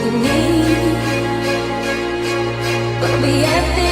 we need, gonna be epic.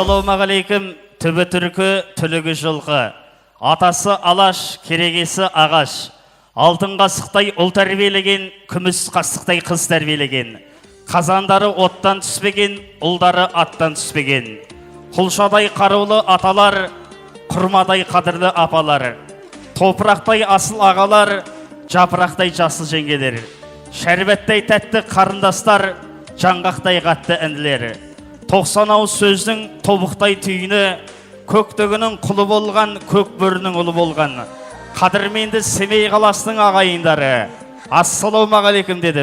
Ассалаумағалейкум, түбі түркі, түлігі жылқы. Атасы алаш, керегесі ағаш. Алтын қасықтай ұл тәрбиелеген, күміс қасықтай қыз тәрбиелеген. Қазандары оттан түспеген, ұлдары аттан түспеген. Құлшадай қарулы аталар, құрмадай қадірлі апалар. Топырақтай асыл ағалар, жапырақтай жасыл жеңгелер. Шәрбеттай тәтті қарындастар, жаңғақтай қатты әнділері. 90 сөздің тобықтай түйіні, көктөгінің құлы болған, көк бөрінің ұлы болған. Қадірменді Семей қаласының ағайындары, ассалаумағалейкум деді.